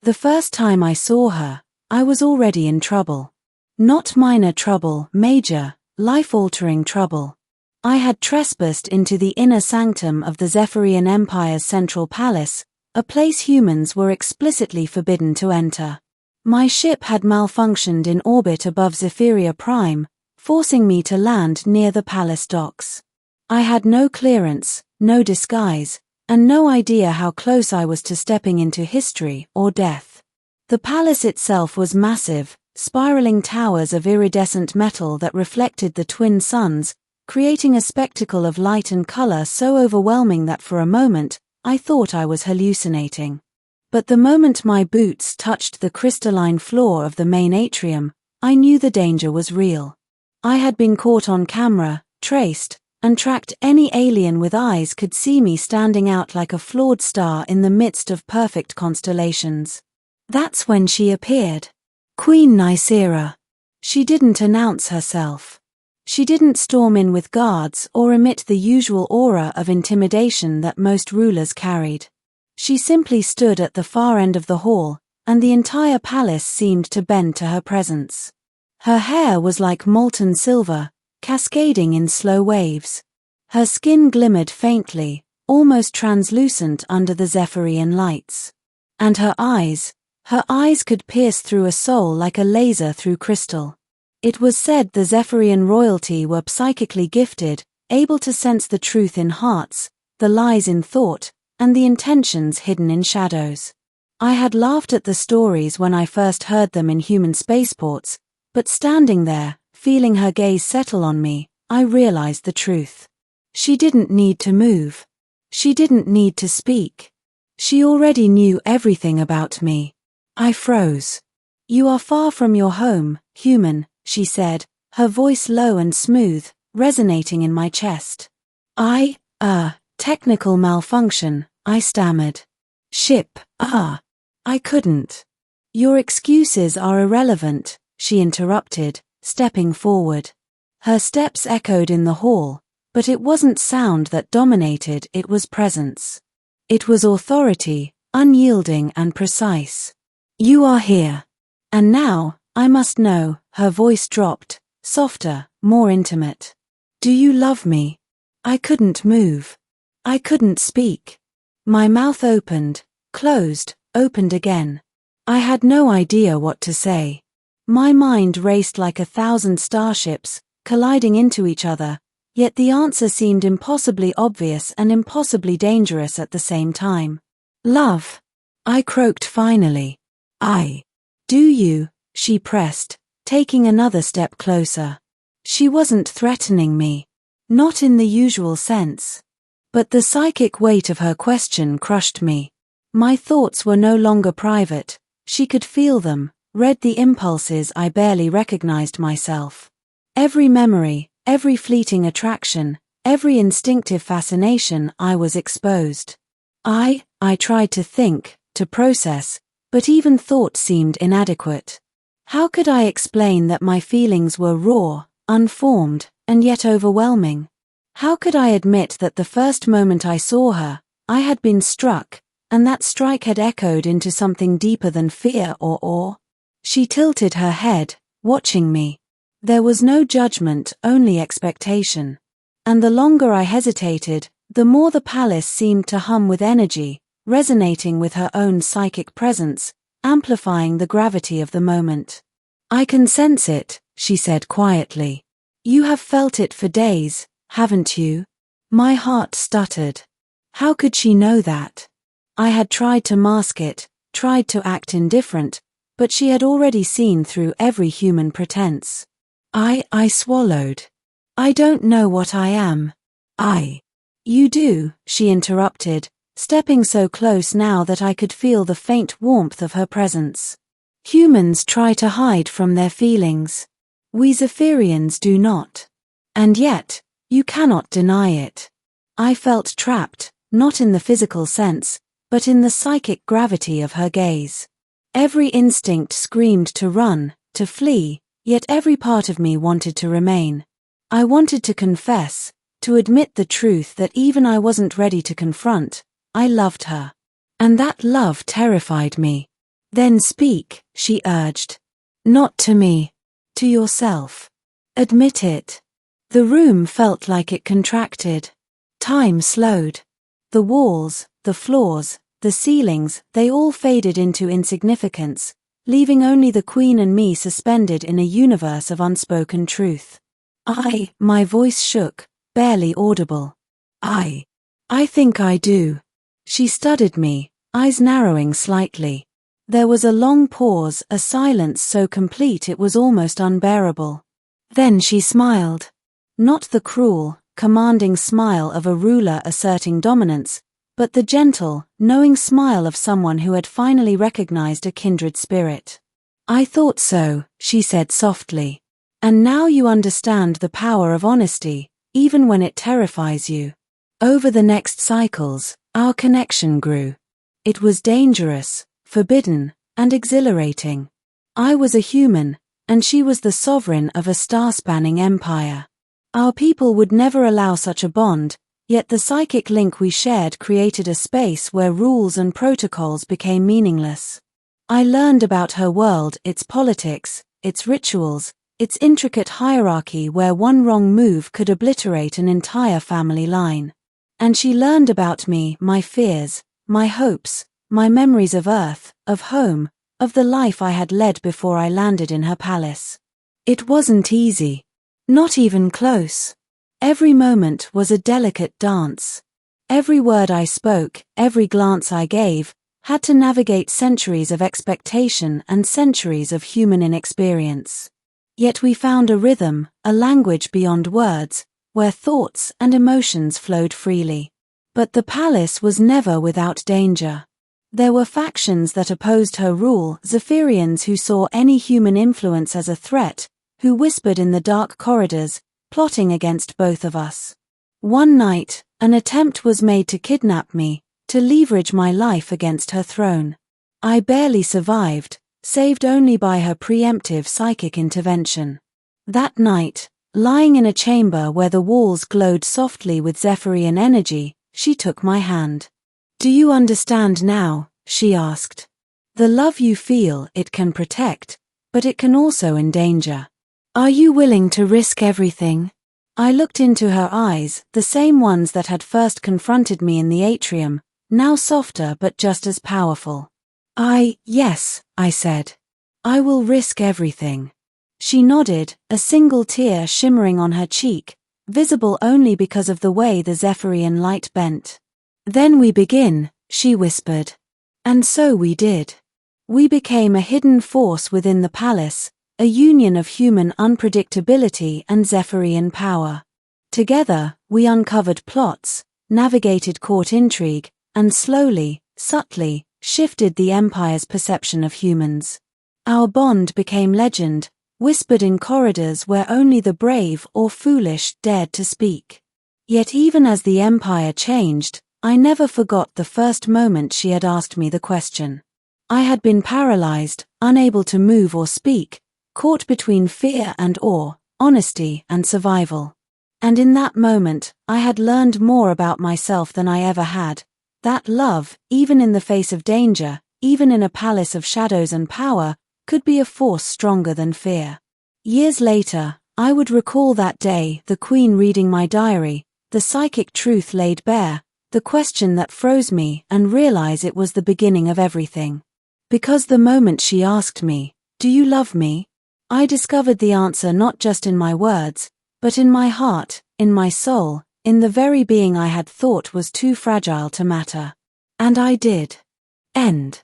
The first time I saw her, I was already in trouble. Not minor trouble, major, life-altering trouble. I had trespassed into the inner sanctum of the Zephyrian Empire's central palace, a place humans were explicitly forbidden to enter. My ship had malfunctioned in orbit above Zephyria Prime, forcing me to land near the palace docks. I had no clearance, no disguise, and no idea how close I was to stepping into history or death. The palace itself was massive, spiraling towers of iridescent metal that reflected the twin suns, creating a spectacle of light and color so overwhelming that for a moment, I thought I was hallucinating. But the moment my boots touched the crystalline floor of the main atrium, I knew the danger was real. I had been caught on camera, traced, and tracked. Any alien with eyes could see me standing out like a flawed star in the midst of perfect constellations. That's when she appeared. Queen Nicera. She didn't announce herself. She didn't storm in with guards or emit the usual aura of intimidation that most rulers carried. She simply stood at the far end of the hall, and the entire palace seemed to bend to her presence. Her hair was like molten silver, cascading in slow waves. Her skin glimmered faintly, almost translucent under the Zephyrian lights. And her eyes could pierce through a soul like a laser through crystal. It was said the Zephyrian royalty were psychically gifted, able to sense the truth in hearts, the lies in thought, and the intentions hidden in shadows. I had laughed at the stories when I first heard them in human spaceports, but standing there, feeling her gaze settle on me, I realized the truth. She didn't need to move. She didn't need to speak. She already knew everything about me. I froze. "You are far from your home, human," she said, her voice low and smooth, resonating in my chest. Technical malfunction," I stammered. "Ship, I couldn't." "Your excuses are irrelevant," she interrupted, stepping forward. Her steps echoed in the hall, but it wasn't sound that dominated, it was presence. It was authority, unyielding and precise. "You are here. And now, I must know," her voice dropped, softer, more intimate. "Do you love me?" I couldn't move. I couldn't speak. My mouth opened, closed, opened again. I had no idea what to say. My mind raced like 1,000 starships, colliding into each other, yet the answer seemed impossibly obvious and impossibly dangerous at the same time. "Love," I croaked finally. "Do you?" she pressed, taking another step closer. She wasn't threatening me. Not in the usual sense. But the psychic weight of her question crushed me. My thoughts were no longer private. She could feel them, read the impulses. I barely recognized myself. Every memory, every fleeting attraction, every instinctive fascination, I was exposed. I tried to think, to process, but even thought seemed inadequate. How could I explain that my feelings were raw, unformed, and yet overwhelming? How could I admit that the first moment I saw her, I had been struck, and that strike had echoed into something deeper than fear or awe? She tilted her head, watching me. There was no judgment, only expectation. And the longer I hesitated, the more the palace seemed to hum with energy, resonating with her own psychic presence, amplifying the gravity of the moment. "I can sense it," she said quietly. "You have felt it for days, haven't you?" My heart stuttered. How could she know that? I had tried to mask it, tried to act indifferent, but she had already seen through every human pretense. I swallowed. "I don't know what I am." "You do," she interrupted, stepping so close now that I could feel the faint warmth of her presence. "Humans try to hide from their feelings. We Zephyrians do not. And yet, you cannot deny it." I felt trapped, not in the physical sense, but in the psychic gravity of her gaze. Every instinct screamed to run, to flee, yet every part of me wanted to remain. I wanted to confess, to admit the truth that even I wasn't ready to confront. I loved her. And that love terrified me. Then speak, she urged. Not to me. To yourself. Admit it. The room felt like it contracted. Time slowed. The walls, the floors, the ceilings, they all faded into insignificance, leaving only the Queen and me suspended in a universe of unspoken truth. My voice shook, barely audible. I think I do. She studied me, eyes narrowing slightly. There was a long pause, a silence so complete it was almost unbearable. Then she smiled. Not the cruel, commanding smile of a ruler asserting dominance, but the gentle, knowing smile of someone who had finally recognized a kindred spirit. I thought so, she said softly. And now you understand the power of honesty, even when it terrifies you. Over the next cycles, our connection grew. It was dangerous, forbidden, and exhilarating. I was a human, and she was the sovereign of a star-spanning empire. Our people would never allow such a bond, yet the psychic link we shared created a space where rules and protocols became meaningless. I learned about her world, its politics, its rituals, its intricate hierarchy where one wrong move could obliterate an entire family line. And she learned about me, my fears, my hopes, my memories of Earth, of home, of the life I had led before I landed in her palace. It wasn't easy. Not even close. Every moment was a delicate dance. Every word I spoke, every glance I gave, had to navigate centuries of expectation and centuries of human inexperience. Yet we found a rhythm, a language beyond words, where thoughts and emotions flowed freely. But the palace was never without danger. There were factions that opposed her rule, Zephyrians who saw any human influence as a threat, who whispered in the dark corridors, plotting against both of us. One night, an attempt was made to kidnap me, to leverage my life against her throne. I barely survived, saved only by her preemptive psychic intervention. That night, lying in a chamber where the walls glowed softly with Zephyrian energy, she took my hand. Do you understand now? She asked. The love you feel, it can protect, but it can also endanger. Are you willing to risk everything? I looked into her eyes, the same ones that had first confronted me in the atrium, now softer but just as powerful. Yes, I said. I will risk everything. She nodded, a single tear shimmering on her cheek, visible only because of the way the Zephyrian light bent. Then we begin, she whispered. And so we did. We became a hidden force within the palace, a union of human unpredictability and Zephyrian power. Together, we uncovered plots, navigated court intrigue, and slowly, subtly, shifted the Empire's perception of humans. Our bond became legend, whispered in corridors where only the brave or foolish dared to speak. Yet even as the Empire changed, I never forgot the first moment she had asked me the question. I had been paralyzed, unable to move or speak, caught between fear and awe, honesty and survival. And in that moment, I had learned more about myself than I ever had. That love, even in the face of danger, even in a palace of shadows and power, could be a force stronger than fear. Years later, I would recall that day, the Queen reading my diary, the psychic truth laid bare, the question that froze me, and realize it was the beginning of everything. Because the moment she asked me, "Do you love me?" I discovered the answer not just in my words, but in my heart, in my soul, in the very being I had thought was too fragile to matter. And I did. End.